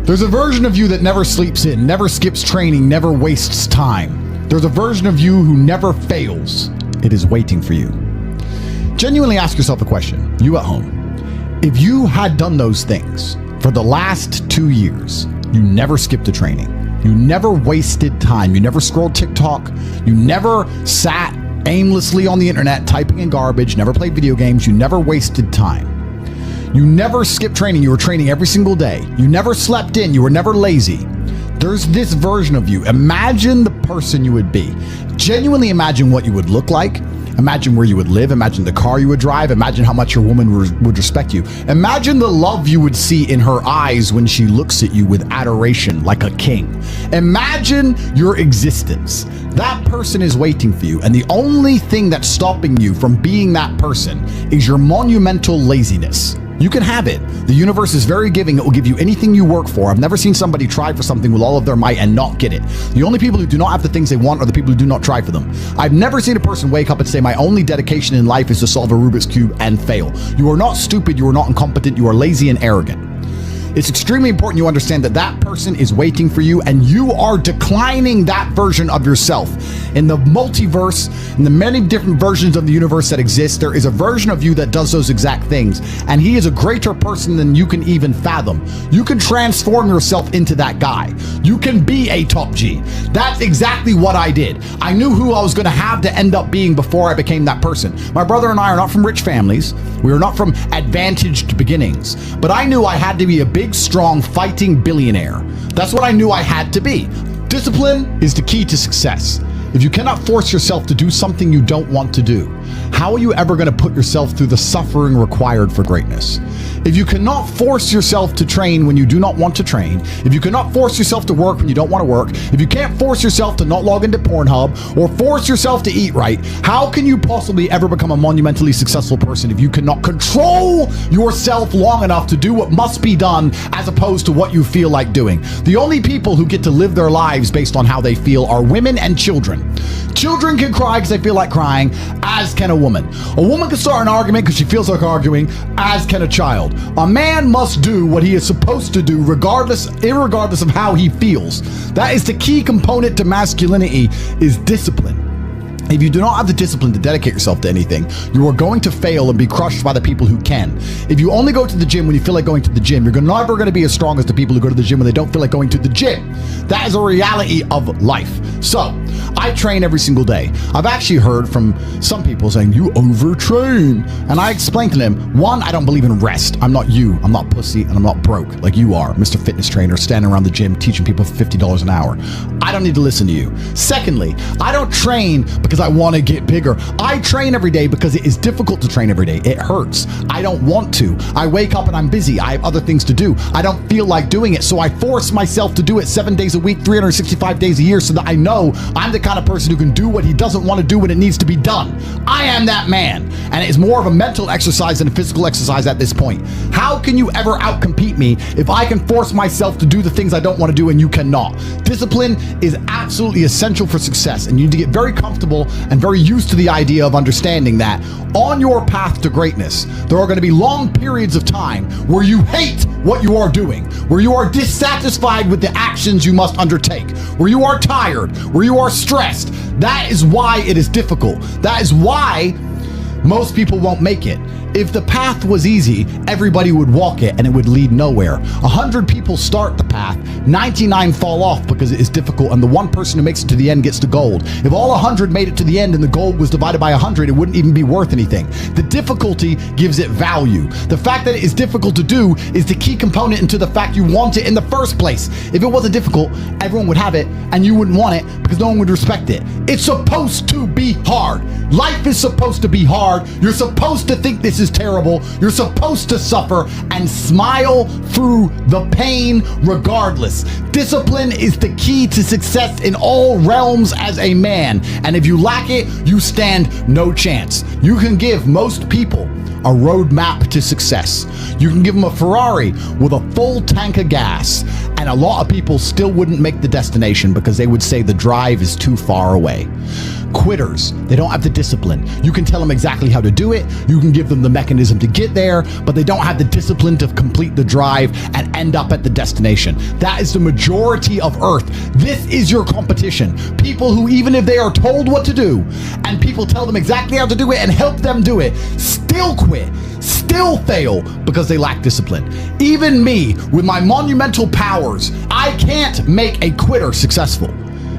There's a version of you that never sleeps in, never skips training, never wastes time. There's a version of you who never fails. It is waiting for you. Genuinely ask yourself a question, you at home. If you had done those things for the last 2 years, you never skipped a training, you never wasted time, you never scrolled TikTok, you never sat aimlessly on the internet typing in garbage, never played video games, you never wasted time. You never skipped training, you were training every single day. You never slept in, you were never lazy. There's this version of you. Imagine the person you would be. Genuinely imagine what you would look like. Imagine where you would live. Imagine the car you would drive. Imagine how much your woman would respect you. Imagine the love you would see in her eyes when she looks at you with adoration like a king. Imagine your existence. That person is waiting for you, and the only thing that's stopping you from being that person is your monumental laziness. You can have it. The universe is very giving. It will give you anything you work for. I've never seen somebody try for something with all of their might and not get it. The only people who do not have the things they want are the people who do not try for them. I've never seen a person wake up and say, my only dedication in life is to solve a Rubik's Cube and fail. You are not stupid. You are not incompetent. You are lazy and arrogant. It's extremely important you understand that that person is waiting for you, and you are declining that version of yourself. In the multiverse, in the many different versions of the universe that exist, there is a version of you that does those exact things, and he is a greater person than you can even fathom. You can transform yourself into that guy. You can be a top G. That's exactly what I did. I knew who I was going to have to end up being before I became that person. My brother and I are not from rich families. We are not from advantaged beginnings, but I knew I had to be a big, strong, fighting billionaire. That's what I knew I had to be. Discipline is the key to success. If you cannot force yourself to do something you don't want to do, how are you ever going to put yourself through the suffering required for greatness? If you cannot force yourself to train when you do not want to train, if you cannot force yourself to work when you don't want to work, if you can't force yourself to not log into Pornhub or force yourself to eat right, how can you possibly ever become a monumentally successful person if you cannot control yourself long enough to do what must be done as opposed to what you feel like doing? The only people who get to live their lives based on how they feel are women and children. Children can cry because they feel like crying, as can a woman. A woman can start an argument because she feels like arguing, as can a child. A man must do what he is supposed to do irregardless of how he feels. That is the key component to masculinity, is discipline. If you do not have the discipline to dedicate yourself to anything, you are going to fail and be crushed by the people who can. If you only go to the gym when you feel like going to the gym, you're never going to be as strong as the people who go to the gym when they don't feel like going to the gym. That is a reality of life. So, I train every single day. I've actually heard from some people saying, you overtrain. And I explained to them, one, I don't believe in rest. I'm not you. I'm not pussy, and I'm not broke like you are, Mr. Fitness Trainer, standing around the gym teaching people for $50 an hour. I don't need to listen to you. Secondly, I don't train because I want to get bigger. I train every day because it is difficult to train every day. It hurts. I don't want to. I wake up and I'm busy. I have other things to do. I don't feel like doing it, so I force myself to do it 7 days a week, 365 days a year, so that I know I'm the kind of person who can do what he doesn't want to do when it needs to be done. I am that man, and it is more of a mental exercise than a physical exercise at this point. How can you ever outcompete me if I can force myself to do the things I don't want to do and you cannot? Discipline is absolutely essential for success, and you need to get very comfortable and very used to the idea of understanding that on your path to greatness, there are going to be long periods of time where you hate what you are doing, where you are dissatisfied with the actions you must undertake, where you are tired, where you are stressed. That is why it is difficult. That is why most people won't make it. If the path was easy, everybody would walk it and it would lead nowhere. 100 people start the path, 99 fall off because it is difficult, and the one person who makes it to the end gets the gold. If all 100 made it to the end and the gold was divided by 100, it wouldn't even be worth anything. The difficulty gives it value. The fact that it is difficult to do is the key component into the fact you want it in the first place. If it wasn't difficult, everyone would have it and you wouldn't want it because no one would respect it. It's supposed to be hard. Life is supposed to be hard. You're supposed to think this is terrible. You're supposed to suffer and smile through the pain regardless. Discipline is the key to success in all realms as a man. And if you lack it, you stand no chance. You can give most people a roadmap to success. You can give them a Ferrari with a full tank of gas And a lot of people still wouldn't make the destination because they would say the drive is too far away. Quitters, they don't have the discipline. You can tell them exactly how to do it. You can give them the mechanism to get there, but they don't have the discipline to complete the drive and end up at the destination. That is the majority of Earth. This is your competition. People who, even if they are told what to do and people tell them exactly how to do it and help them do it, still quit, still fail because they lack discipline. Even me, with my monumental powers, I can't make a quitter successful.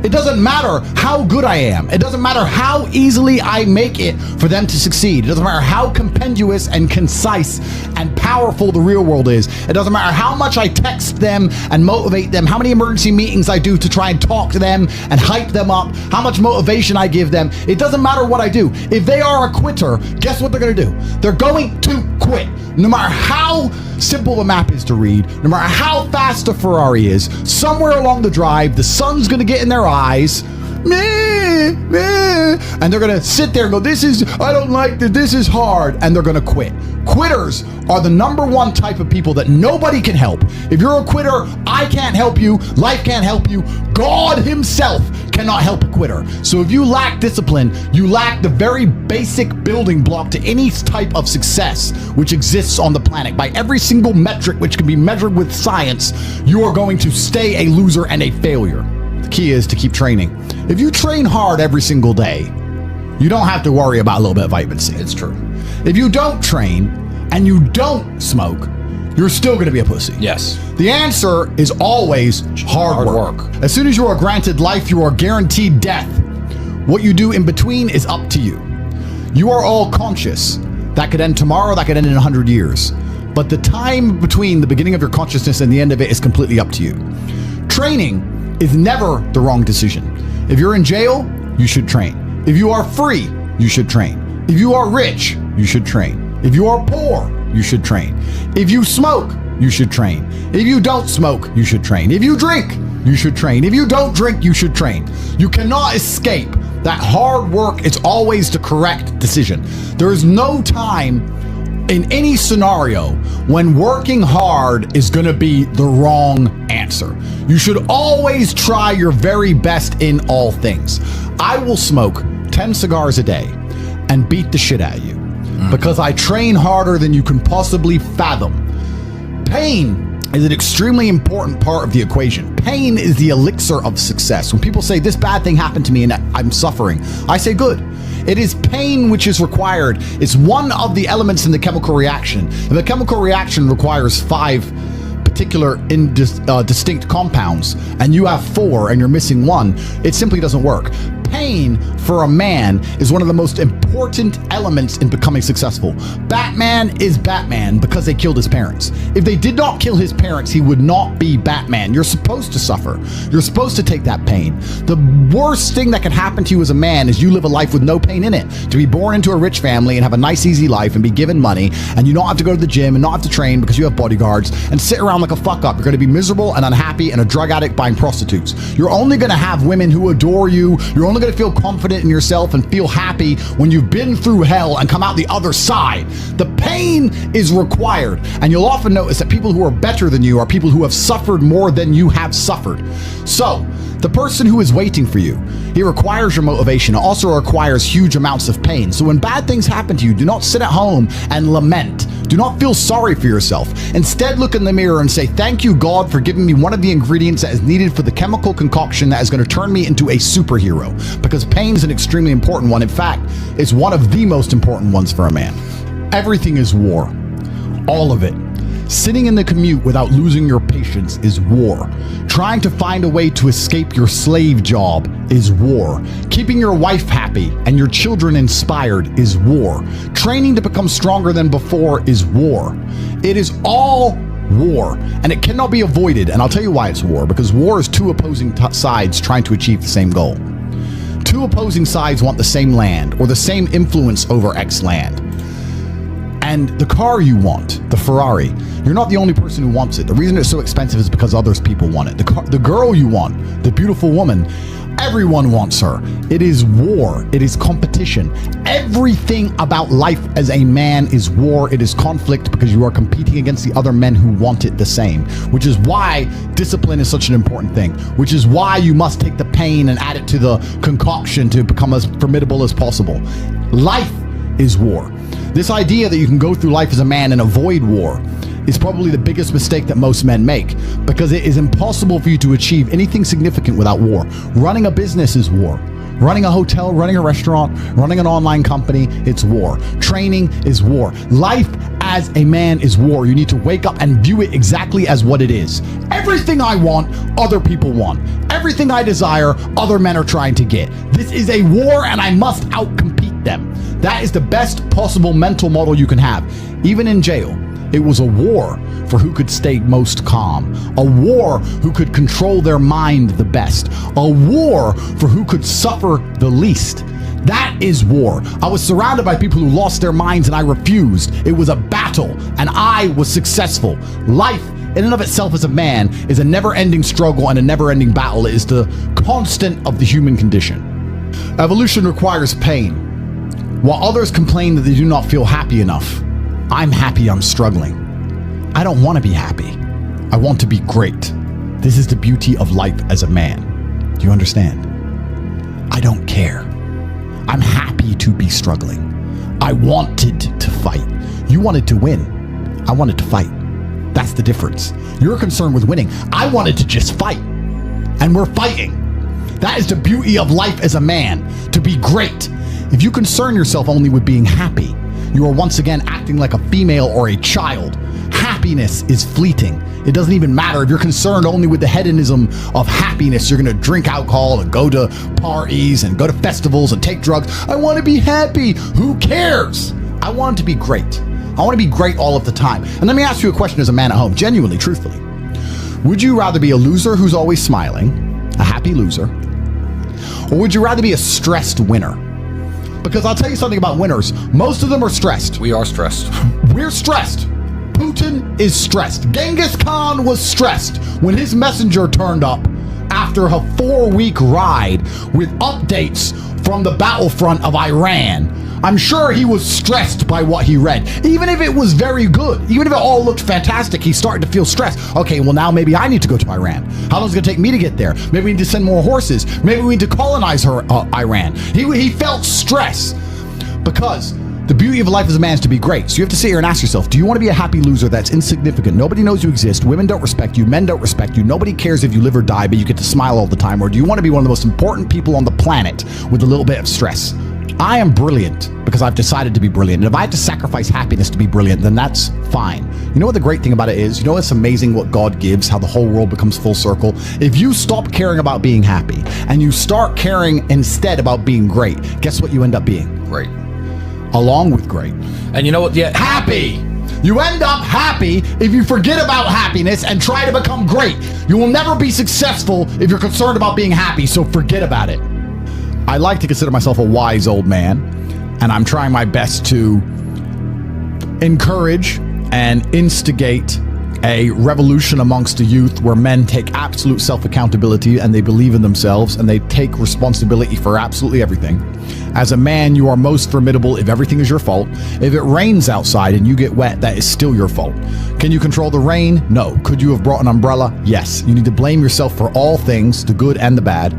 It doesn't matter how good I am. It doesn't matter how easily I make it for them to succeed. It doesn't matter how compendious and concise and powerful the real world is. It doesn't matter how much I text them and motivate them, how many emergency meetings I do to try and talk to them and hype them up, how much motivation I give them. It doesn't matter what I do. If they are a quitter, guess what they're going to do? They're going to quit. No matter how simple the map is to read, no matter how fast the Ferrari is, somewhere along the drive, the sun's going to get in their eyes, and they're going to sit there and go, I don't like this, this is hard, and they're going to quit. Quitters are the number one type of people that nobody can help. If you're a quitter, I can't help you, life can't help you, God himself cannot help a quitter. So if you lack discipline, you lack the very basic building block to any type of success which exists on the planet. By every single metric which can be measured with science, you are going to stay a loser and a failure. The key is to keep training. If you train hard every single day, you don't have to worry about a little bit of vitamin C. It's true. If you don't train and you don't smoke, you're still going to be a pussy. Yes. The answer is always hard work. As soon as you are granted life, you are guaranteed death. What you do in between is up to you. You are all conscious. That could end tomorrow, that could end in 100 years. But the time between the beginning of your consciousness and the end of it is completely up to you. Training is never the wrong decision. If you're in jail, you should train. If you are free, you should train. If you are rich, you should train. If you are poor, you should train. If you smoke, you should train. If you don't smoke, you should train. If you drink, you should train. If you don't drink, you should train. You cannot escape that hard work is always the correct decision. There is no time in any scenario when working hard is going to be the wrong answer. You should always try your very best in all things. I will smoke 10 cigars a day and beat the shit out of you because I train harder than you can possibly fathom. Pain is an extremely important part of the equation. Pain is the elixir of success. When people say this bad thing happened to me and I'm suffering, I say good. It is pain which is required. It's one of the elements in the chemical reaction. And the chemical reaction requires 5 particular distinct compounds, and you have 4 and you're missing 1. It simply doesn't work. Pain for a man is one of the most important elements in becoming successful. Batman is Batman because they killed his parents. If they did not kill his parents, he would not be Batman. You're supposed to suffer. You're supposed to take that pain. The worst thing that can happen to you as a man is you live a life with no pain in it. To be born into a rich family and have a nice easy life and be given money, and you don't have to go to the gym and not have to train because you have bodyguards and sit around like a fuck up. You're going to be miserable and unhappy and a drug addict buying prostitutes. You're only going to have women who adore you. You're only going to feel confident in yourself and feel happy when you've been through hell and come out the other side. The pain is required, and you'll often notice that people who are better than you are people who have suffered more than you have suffered. So the person who is waiting for you, he requires your motivation. It also requires huge amounts of pain. So when bad things happen to you, do not sit at home and lament. Do not feel sorry for yourself. Instead, look in the mirror and say, thank you, God, for giving me one of the ingredients that is needed for the chemical concoction that is going to turn me into a superhero. Because pain is an extremely important one. In fact, it's one of the most important ones for a man. Everything is war. All of it. Sitting in the commute without losing your patience is war. Trying to find a way to escape your slave job is war. Keeping your wife happy and your children inspired is war. Training to become stronger than before is war. It is all war, and it cannot be avoided. And I'll tell you why it's war. Because war is 2 opposing sides trying to achieve the same goal. 2 opposing sides want the same land or the same influence over X land. And the car you want, the Ferrari, you're not the only person who wants it. The reason it's so expensive is because others people want it. The girl you want, the beautiful woman, Everyone wants her. It is war. It is competition. Everything about life as a man is war. It is conflict because you are competing against the other men who want it the same, which is why discipline is such an important thing, which is why you must take the pain and add it to the concoction to become as formidable as possible. Life is war. This idea that you can go through life as a man and avoid war is probably the biggest mistake that most men make, because it is impossible for you to achieve anything significant without war. Running a business is war. Running a hotel, running a restaurant, running an online company, it's war. Training is war. Life as a man is war. You need to wake up and view it exactly as what it is. Everything I want, other people want. Everything I desire, other men are trying to get. This is a war and I must outcompete them. That is the best possible mental model you can have. Even in jail, it was a war for who could stay most calm, a war who could control their mind the best, a war for who could suffer the least. That is war. I was surrounded by people who lost their minds and I refused. It was a battle and I was successful. Life in and of itself as a man is a never-ending struggle and a never-ending battle. It is the constant of the human condition. Evolution requires pain. While others complain that they do not feel happy enough, I'm happy I'm struggling. I don't want to be happy. I want to be great. This is the beauty of life as a man. Do you understand? I don't care. I'm happy to be struggling. I wanted to fight. You wanted to win. I wanted to fight. That's the difference. You're concerned with winning. I wanted to just fight. And we're fighting. That is the beauty of life as a man, to be great. If you concern yourself only with being happy, you are once again acting like a female or a child. Happiness is fleeting. It doesn't even matter if you're concerned only with the hedonism of happiness. You're going to drink alcohol and go to parties and go to festivals and take drugs. I want to be happy. Who cares? I want it to be great. I want to be great all of the time. And let me ask you a question as a man at home, genuinely, truthfully. Would you rather be a loser who's always smiling, a happy loser, or would you rather be a stressed winner? Because I'll tell you something about winners. Most of them are stressed. We are stressed. We're stressed. Putin is stressed. Genghis Khan was stressed when his messenger turned up after a 4-week ride with updates from the battlefront of Iran. I'm sure he was stressed by what he read. Even if it was very good, even if it all looked fantastic, he started to feel stressed. Okay, well now maybe I need to go to Iran. How long is it gonna take me to get there? Maybe we need to send more horses. Maybe we need to colonize Iran. He felt stress because the beauty of life as a man is to be great. So you have to sit here and ask yourself, do you want to be a happy loser that's insignificant? Nobody knows you exist. Women don't respect you. Men don't respect you. Nobody cares if you live or die, but you get to smile all the time. Or do you want to be one of the most important people on the planet with a little bit of stress? I am brilliant because I've decided to be brilliant. And if I have to sacrifice happiness to be brilliant, then that's fine. You know what the great thing about it is? You know it's amazing what God gives, how the whole world becomes full circle? If you stop caring about being happy and you start caring instead about being great, guess what you end up being? Great. Along with great. And you know what? Yeah, Happy. You end up happy if you forget about happiness and try to become great. You will never be successful if you're concerned about being happy, so forget about it. I like to consider myself a wise old man, and I'm trying my best to encourage and instigate a revolution amongst the youth where men take absolute self-accountability and they believe in themselves and they take responsibility for absolutely everything. As a man, you are most formidable if everything is your fault. If it rains outside and you get wet, that is still your fault. Can you control the rain? No. Could you have brought an umbrella? Yes. You need to blame yourself for all things, the good and the bad.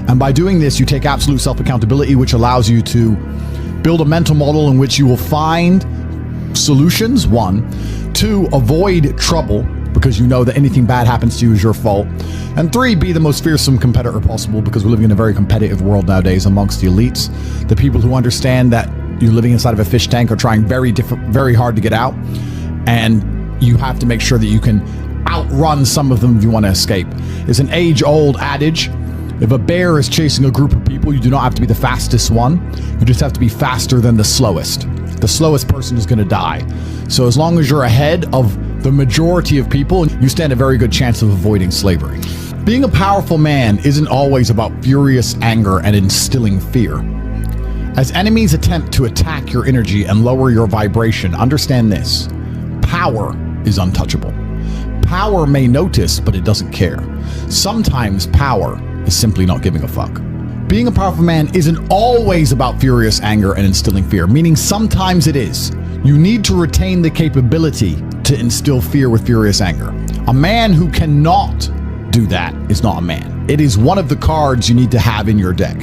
And by doing this, you take absolute self-accountability, which allows you to build a mental model in which you will find solutions, 1, 2, avoid trouble because you know that anything bad happens to you is your fault, and 3, be the most fearsome competitor possible because we're living in a very competitive world nowadays amongst the elites. The people who understand that you're living inside of a fish tank are trying very hard to get out, and you have to make sure that you can outrun some of them if you want to escape. It's an age-old adage. If a bear is chasing a group of people, you do not have to be the fastest one. You just have to be faster than the slowest. The slowest person is going to die. So as long as you're ahead of the majority of people, you stand a very good chance of avoiding slavery. Being a powerful man isn't always about furious anger and instilling fear. As enemies attempt to attack your energy and lower your vibration, understand this: power is untouchable. Power may notice, but it doesn't care. Sometimes power is simply not giving a fuck. Being a powerful man isn't always about furious anger and instilling fear, meaning sometimes it is. You need to retain the capability to instill fear with furious anger. A man who cannot do that is not a man. It is one of the cards you need to have in your deck.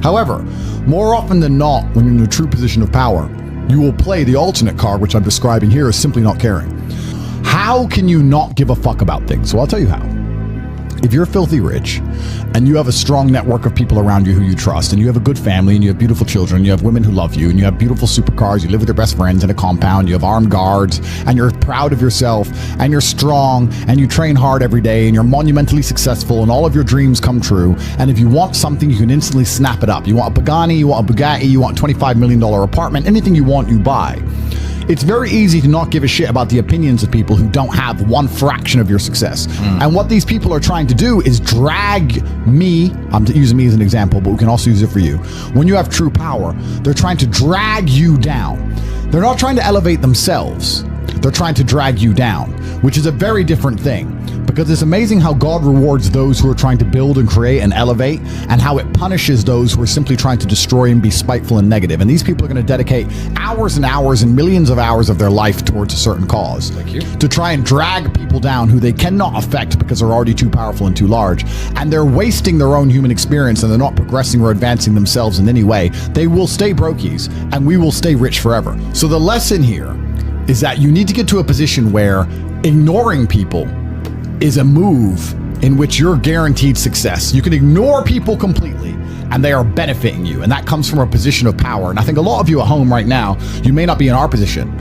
However, more often than not, when you're in a true position of power, you will play the alternate card, which I'm describing here as simply not caring. How can you not give a fuck about things? Well, I'll tell you how. If you're filthy rich and you have a strong network of people around you who you trust, and you have a good family, and you have beautiful children, you have women who love you, and you have beautiful supercars, you live with your best friends in a compound, you have armed guards, and you're proud of yourself, and you're strong, and you train hard every day, and you're monumentally successful, and all of your dreams come true, and if you want something, you can instantly snap it up. You want a Pagani, you want a Bugatti, you want a $25 million apartment, anything you want, you buy. It's very easy to not give a shit about the opinions of people who don't have one fraction of your success. And what these people are trying to do is drag me, I'm using me as an example, but we can also use it for you. When you have true power, they're trying to drag you down. They're not trying to elevate themselves. They're trying to drag you down, which is a very different thing, because it's amazing how God rewards those who are trying to build and create and elevate, and how it punishes those who are simply trying to destroy and be spiteful and negative. And these people are going to dedicate hours and hours and millions of hours of their life towards a certain cause to try and drag people down who they cannot affect because they're already too powerful and too large. And they're wasting their own human experience, and they're not progressing or advancing themselves in any way. They will stay brokies, and we will stay rich forever. So the lesson here is that you need to get to a position where ignoring people is a move in which you're guaranteed success. You can ignore people completely and they are benefiting you. And that comes from a position of power. And I think a lot of you at home right now, you may not be in our position,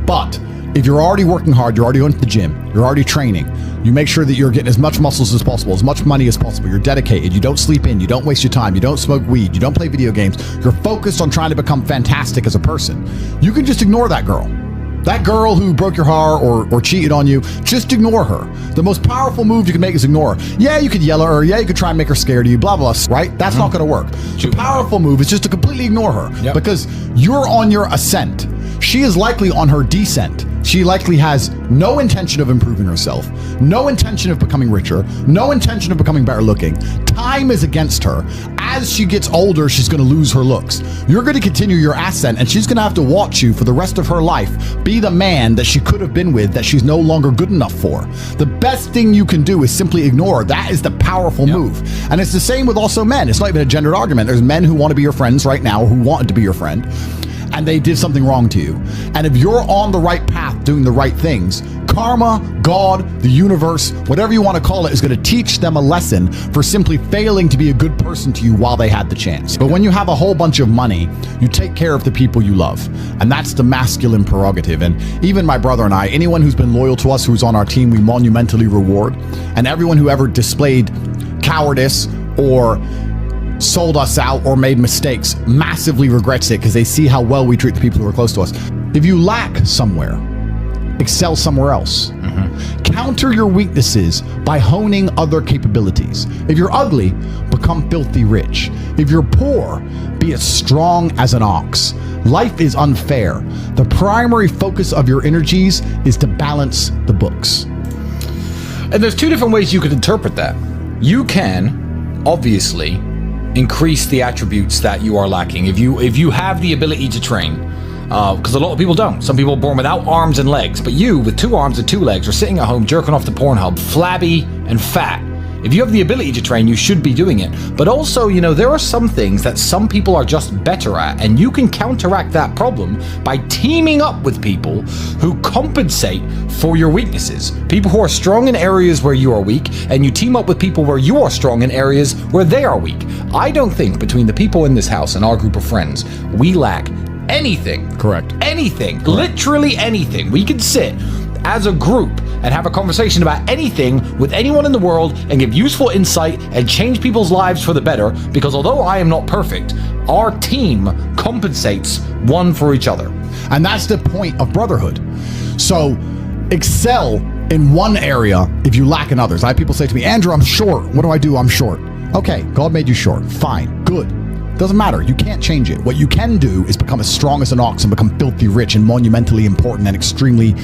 but if you're already working hard, you're already going to the gym, you're already training, you make sure that you're getting as much muscles as possible, as much money as possible, you're dedicated, you don't sleep in, you don't waste your time, you don't smoke weed, you don't play video games, you're focused on trying to become fantastic as a person, you can just ignore that girl. That girl who broke your heart or cheated on you, just ignore her. The most powerful move you can make is ignore her. Yeah, you could yell at her. Yeah, you could try and make her scared of you, blah, blah, right? That's not going to work. The powerful move is just to completely ignore her because you're on your ascent. She is likely on her descent. She likely has no intention of improving herself, no intention of becoming richer, no intention of becoming better looking. Time is against her. As she gets older, she's going to lose her looks. You're going to continue your ascent, and she's going to have to watch you for the rest of her life be the man that she could have been with that she's no longer good enough for. The best thing you can do is simply ignore. That is the powerful move. And it's the same with also men. It's not even a gendered argument. There's men who want to be your friends right now, who wanted to be your friend, and they did something wrong to you. And if you're on the right path doing the right things, karma, God, the universe, whatever you want to call it, is going to teach them a lesson for simply failing to be a good person to you while they had the chance. But when you have a whole bunch of money, you take care of the people you love. And that's the masculine prerogative. And even my brother and I, anyone who's been loyal to us, who's on our team, we monumentally reward. And everyone who ever displayed cowardice or sold us out or made mistakes massively regrets it because they see how well we treat the people who are close to us. If you lack somewhere, excel somewhere else. Counter your weaknesses by honing other capabilities. If you're ugly, become filthy rich. If you're poor, be as strong as an ox. Life is unfair. The primary focus of your energies is to balance the books. And there's two different ways you could interpret that. You can, obviously, increase the attributes that you are lacking. If you have the ability to train, because a lot of people don't. Some people are born without arms and legs, but you, with 2 arms and 2 legs, are sitting at home jerking off the Pornhub, flabby and fat. If you have the ability to train, you should be doing it. But also, there are some things that some people are just better at, and you can counteract that problem by teaming up with people who compensate for your weaknesses. People who are strong in areas where you are weak, and you team up with people where you are strong in areas where they are weak. I don't think between the people in this house and our group of friends, we lack anything. Correct. Anything. Correct. Literally anything. We could sit as a group and have a conversation about anything with anyone in the world and give useful insight and change people's lives for the better, because although I am not perfect, our team compensates one for each other. And that's the point of brotherhood. So excel in one area if you lack in others. I have people say to me, Andrew, I'm short. What do? I'm short. Okay, God made you short. Fine. Good. Doesn't matter. You can't change it. What you can do is become as strong as an ox and become filthy rich and monumentally important and extremely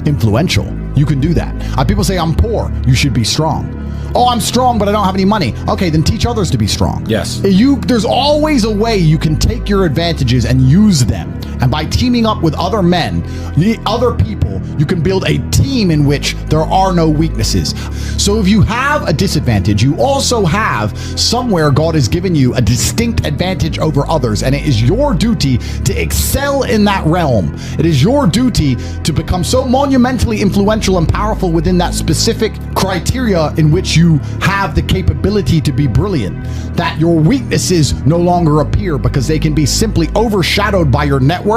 influential. You can do that. People say, I'm poor. You should be strong. Oh, I'm strong, but I don't have any money. Okay, then teach others to be strong. Yes. There's always a way you can take your advantages and use them. And by teaming up with other men, other people, you can build a team in which there are no weaknesses. So if you have a disadvantage, you also have somewhere God has given you a distinct advantage over others. And it is your duty to excel in that realm. It is your duty to become so monumentally influential and powerful within that specific criteria in which you have the capability to be brilliant, that your weaknesses no longer appear because they can be simply overshadowed by your network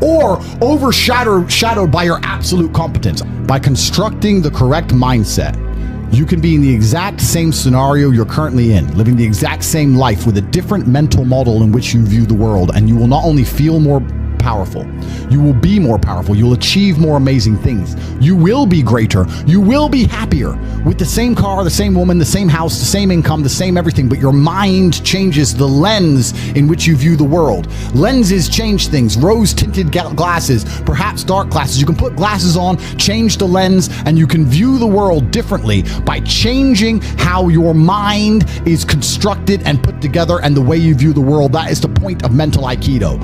or overshadowed by your absolute competence. By constructing the correct mindset, you can be in the exact same scenario you're currently in, living the exact same life with a different mental model in which you view the world, and you will not only feel more powerful, you will be more powerful, you'll achieve more amazing things, you will be greater, you will be happier with the same car, the same woman, the same house, the same income, the same everything, but your mind changes the lens in which you view the world. Lenses change things. Rose tinted glasses, perhaps dark glasses. You can put glasses on, change the lens, and you can view the world differently by changing how your mind is constructed and put together and the way you view the world. That is the point of mental Aikido.